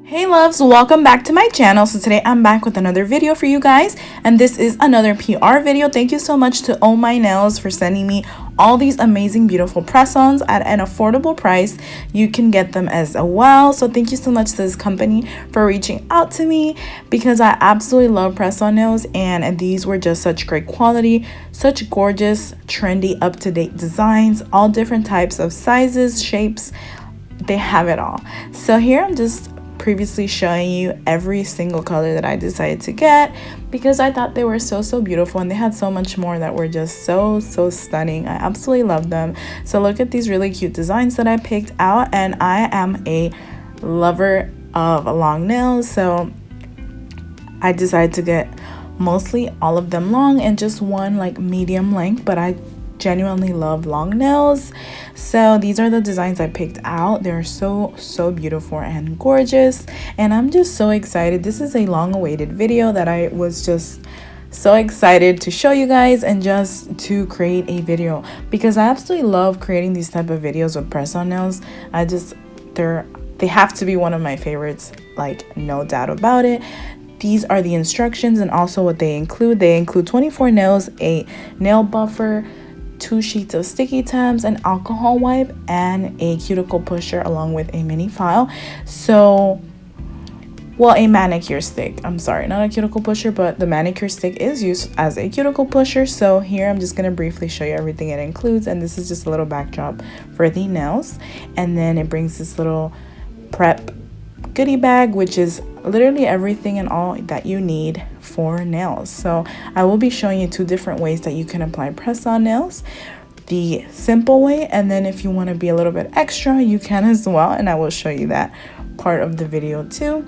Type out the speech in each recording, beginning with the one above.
Hey loves, welcome back to my channel. So today I'm back with another video for you guys, and this is another PR video. Thank you so much to OOMYNAILS for sending me all these amazing beautiful press-ons at an affordable price. You can get them as well. So thank you so much to this company for reaching out to me, because I absolutely love press-on nails, and these were just such great quality, such gorgeous, trendy, up-to-date designs, all different types of sizes, shapes. They have it all. So here I'm just previously showing you every single color that I decided to get, because I thought they were so beautiful, and they had so much more that were just so stunning. I absolutely love them. So look at these really cute designs that I picked out, and I am a lover of long nails, so I decided to get mostly all of them long and just one like medium length, but I genuinely love long nails. So these are the designs I picked out. They're so beautiful and gorgeous, and I'm just so excited. This is a long awaited video that I was just so excited to show you guys and just to create a video, because I absolutely love creating these type of videos with press-on nails. They have to be one of my favorites, like no doubt about it. These are the instructions and also what they include. They include 24 nails, a nail buffer, 2 sheets of sticky tabs, an alcohol wipe, and a cuticle pusher, along with a mini file. So, well, a manicure stick. I'm sorry, not a cuticle pusher, but the manicure stick is used as a cuticle pusher. So here I'm just going to briefly show you everything it includes, and this is just a little backdrop for the nails. And then it brings this little prep goodie bag, which is literally everything and all that you need for nails. So I will be showing you 2 different ways that you can apply press-on nails: the simple way, and then if you want to be a little bit extra, you can as well, and I will show you that part of the video too.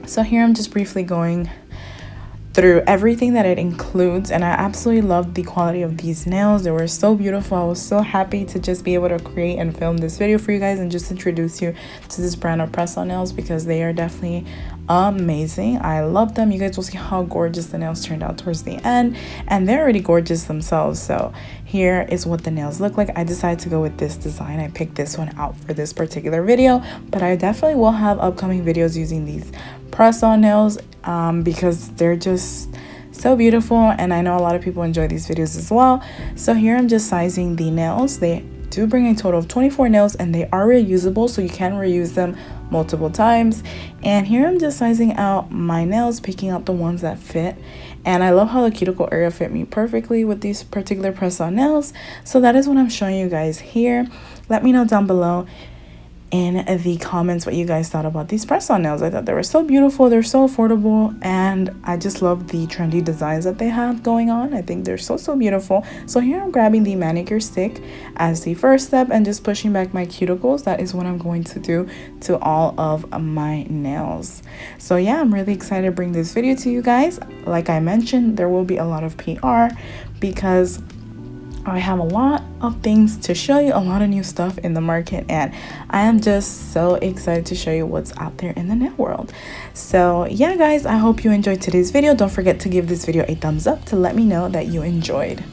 So here I'm just briefly going through everything that it includes, and I absolutely loved the quality of these nails. They were so beautiful. I was so happy to just be able to create and film this video for you guys and just introduce you to this brand of press-on nails, because they are definitely amazing. I love them. You guys will see how gorgeous the nails turned out towards the end, and they're already gorgeous themselves. So here is what the nails look like. I decided to go with this design. I picked this one out for this particular video, but I definitely will have upcoming videos using these press-on nails, because they're just so beautiful, and I know a lot of people enjoy these videos as well. So here I'm just sizing the nails. They do bring a total of 24 nails, and they are reusable, so you can reuse them multiple times. And here I'm just sizing out my nails, picking out the ones that fit, and I love how the cuticle area fit me perfectly with these particular press-on nails. So that is what I'm showing you guys here. Let me know down below in the comments what you guys thought about these press-on nails. I thought they were so beautiful, they're so affordable, and I just love the trendy designs that they have going on. I think they're so beautiful. So here I'm grabbing the manicure stick as the first step and just pushing back my cuticles. That is what I'm going to do to all of my nails. So yeah, I'm really excited to bring this video to you guys. Like I mentioned, there will be a lot of PR, because I have a lot of things to show you, a lot of new stuff in the market, and I am just so excited to show you what's out there in the nail world. So yeah guys, I hope you enjoyed today's video. Don't forget to give this video a thumbs up to let me know that you enjoyed.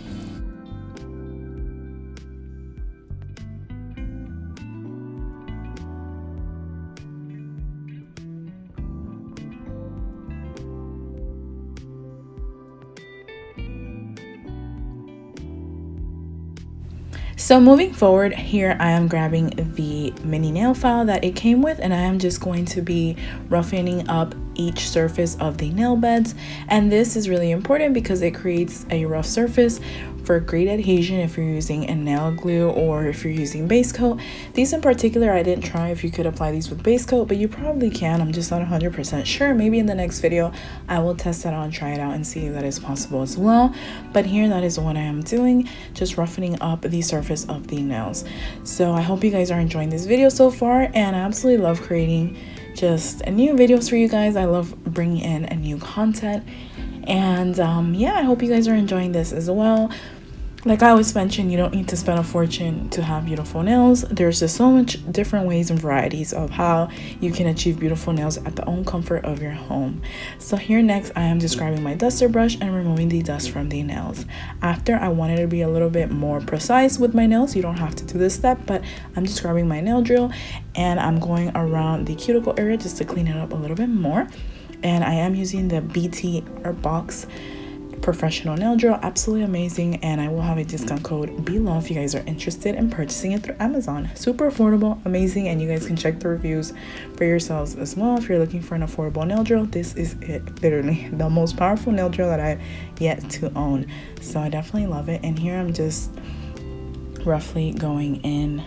So moving forward, here I am grabbing the mini nail file that it came with, and I am just going to be roughening up each surface of the nail beds. And this is really important because it creates a rough surface for great adhesion if you're using a nail glue or if you're using base coat. These in particular, I didn't try if you could apply these with base coat, but you probably can. I'm just not 100% sure. Maybe in the next video I will test that out and try it out and see if that is possible as well. But here, that is what I am doing, just roughening up the surface of the nails. So I hope you guys are enjoying this video so far, and I absolutely love creating just new videos for you guys. I love bringing in a new content, and yeah, I hope you guys are enjoying this as well. Like I always mention, you don't need to spend a fortune to have beautiful nails. There's just so much different ways and varieties of how you can achieve beautiful nails at the own comfort of your home. So here next, I am just grabbing my duster brush and removing the dust from the nails. After, I wanted to be a little bit more precise with my nails. You don't have to do this step, but I'm just grabbing my nail drill and I'm going around the cuticle area just to clean it up a little bit more. And I am using the BT or Box professional nail drill. Absolutely amazing, and I will have a discount code below if you guys are interested in purchasing it through Amazon. Super affordable, amazing, and you guys can check the reviews for yourselves as well. If you're looking for an affordable nail drill, this is it. Literally the most powerful nail drill that I've yet to own, so I definitely love it. And here I'm just roughly going in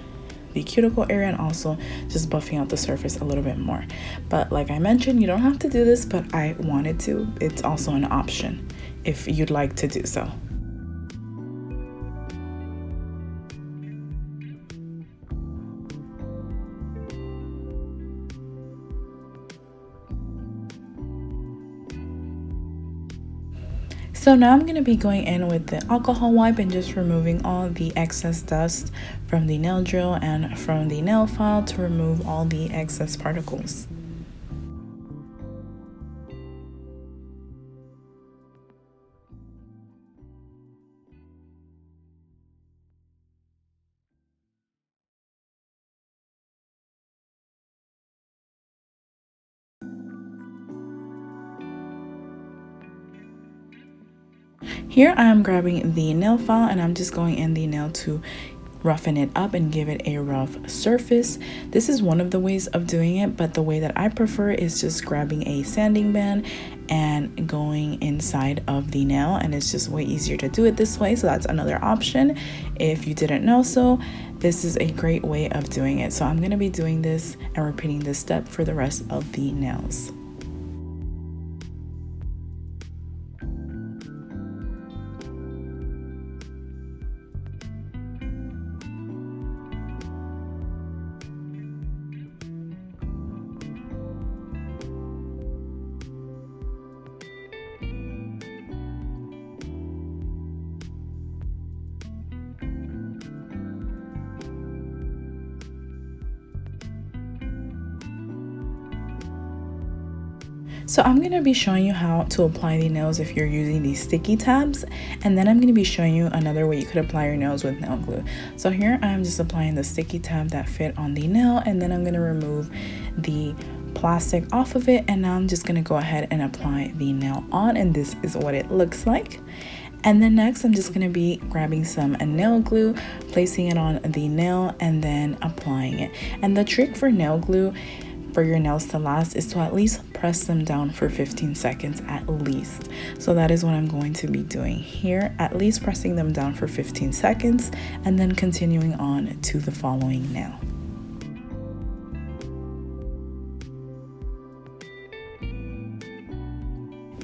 the cuticle area and also just buffing out the surface a little bit more. But like I mentioned, you don't have to do this, but I wanted to. It's also an option if you'd like to do so. So now I'm going to be going in with the alcohol wipe and just removing all the excess dust from the nail drill and from the nail file to remove all the excess particles. Here I am grabbing the nail file and I'm just going in the nail to roughen it up and give it a rough surface. This is one of the ways of doing it, but the way that I prefer is just grabbing a sanding band and going inside of the nail, and it's just way easier to do it this way. So that's another option if you didn't know. So this is a great way of doing it. So I'm going to be doing this and repeating this step for the rest of the nails. So I'm going to be showing you how to apply the nails if you're using these sticky tabs, and then I'm going to be showing you another way you could apply your nails with nail glue. So here I'm just applying the sticky tab that fit on the nail, and then I'm going to remove the plastic off of it, and now I'm just going to go ahead and apply the nail on, and this is what it looks like. And then next I'm just going to be grabbing some nail glue, placing it on the nail, and then applying it. And the trick for nail glue for your nails to last is to at least press them down for 15 seconds at least. So that is what I'm going to be doing here, at least pressing them down for 15 seconds and then continuing on to the following nail.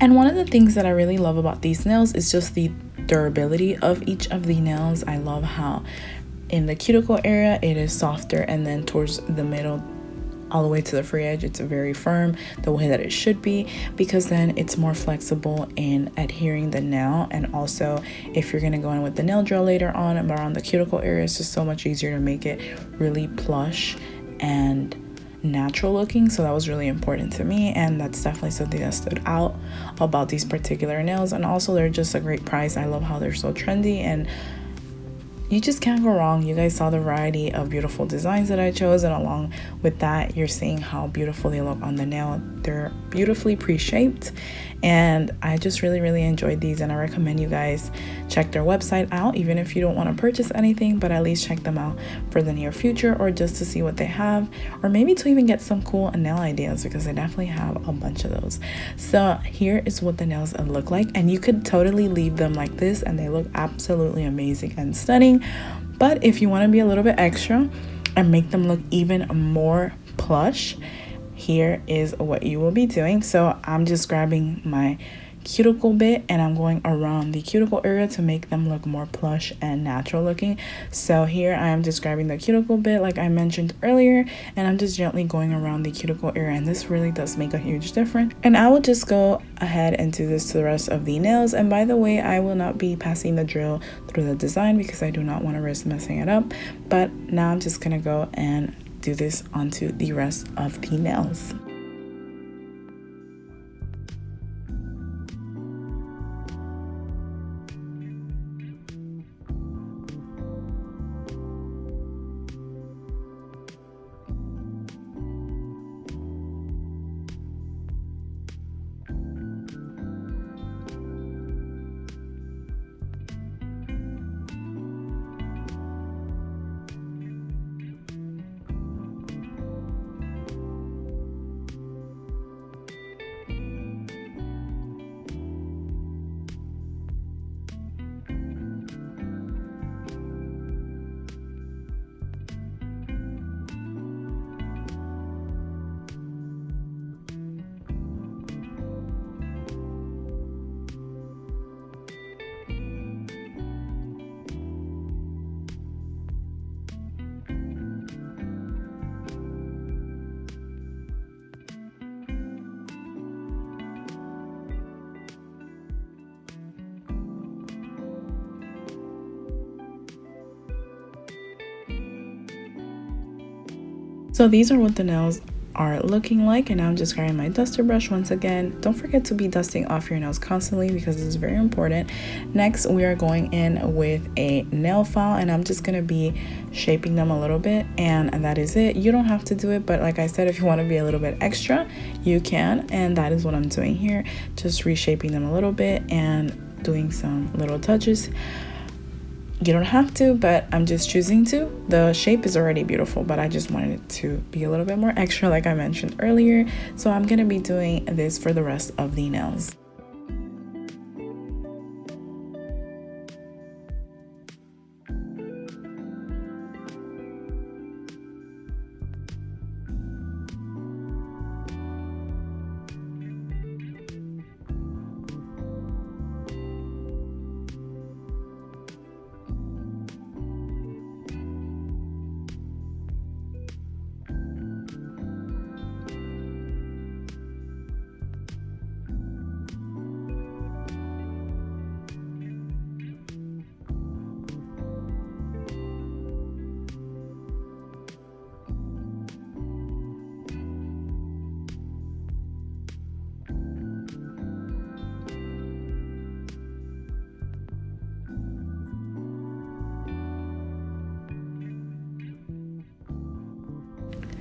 And one of the things that I really love about these nails is just the durability of each of the nails. I love how in the cuticle area it is softer, and then towards the middle all the way to the free edge it's very firm, the way that it should be, because then it's more flexible in adhering the nail. And also if you're going to go in with the nail drill later on around the cuticle area, it's just so much easier to make it really plush and natural looking. So that was really important to me, and that's definitely something that stood out about these particular nails. And also they're just a great price. I love how they're so trendy, and you just can't go wrong. You guys saw the variety of beautiful designs that I chose, and along with that you're seeing how beautiful they look on the nail. They're beautifully pre-shaped, and I just really enjoyed these, and I recommend you guys check their website out, even if you don't want to purchase anything, but at least check them out for the near future, or just to see what they have, or maybe to even get some cool nail ideas, because they definitely have a bunch of those. So here is what the nails look like, and you could totally leave them like this and they look absolutely amazing and stunning. But if you want to be a little bit extra and make them look even more plush, here is what you will be doing. So I'm just grabbing my cuticle bit, and I'm going around the cuticle area to make them look more plush and natural looking. So here I am just grabbing the cuticle bit like I mentioned earlier, and I'm just gently going around the cuticle area, and this really does make a huge difference. And I will just go ahead and do this to the rest of the nails. And by the way, I will not be passing the drill through the design because I do not want to risk messing it up. But now I'm just gonna go and do this onto the rest of the nails. So these are what the nails are looking like, and now I'm just grabbing my duster brush once again. Don't forget to be dusting off your nails constantly because this is very important. Next, we are going in with a nail file, and I'm just gonna be shaping them a little bit, and that is it. You don't have to do it, but like I said, if you want to be a little bit extra, you can, and that is what I'm doing here. Just reshaping them a little bit and doing some little touches. You don't have to, but I'm just choosing to. The shape is already beautiful, but I just wanted it to be a little bit more extra like I mentioned earlier. So I'm gonna be doing this for the rest of the nails.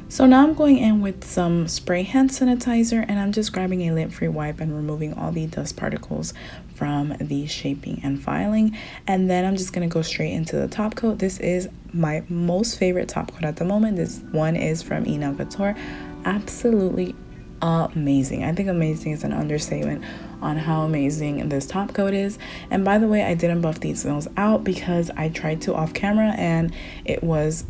So now I'm going in with some spray hand sanitizer, and I'm just grabbing a lint-free wipe and removing all the dust particles from the shaping and filing. And then I'm just going to go straight into the top coat. This is my most favorite top coat at the moment. This one is from Nail Couture. Absolutely amazing. I think amazing is an understatement on how amazing this top coat is. And by the way, I didn't buff these nails out because I tried to off camera and it was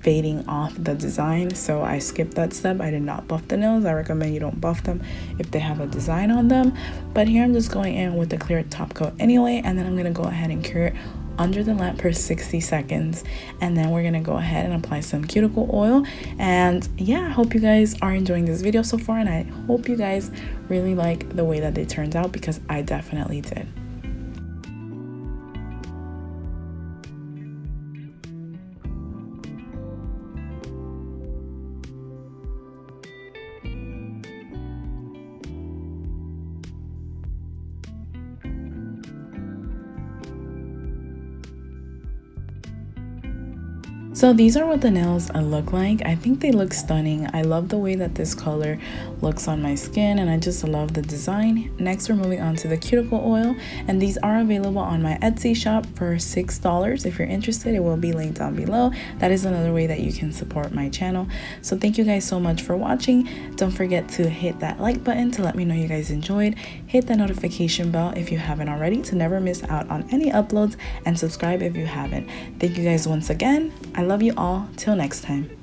fading off the design, so I skipped that step. I did not buff the nails. I recommend you don't buff them if they have a design on them. But here I'm just going in with the clear top coat anyway, and then I'm gonna go ahead and cure it under the lamp for 60 seconds, and then we're gonna go ahead and apply some cuticle oil. And yeah, I hope you guys are enjoying this video so far, and I hope you guys really like the way that they turned out because I definitely did. So these are what the nails look like. I think they look stunning. I love the way that this color looks on my skin, and I just love the design. Next, we're moving on to the cuticle oil, and these are available on my Etsy shop for $6. If you're interested, it will be linked down below. That is another way that you can support my channel. So thank you guys so much for watching. Don't forget to hit that like button to let me know you guys enjoyed. Hit the notification bell if you haven't already to never miss out on any uploads, and subscribe if you haven't. Thank you guys once again. I love you all. Till next time.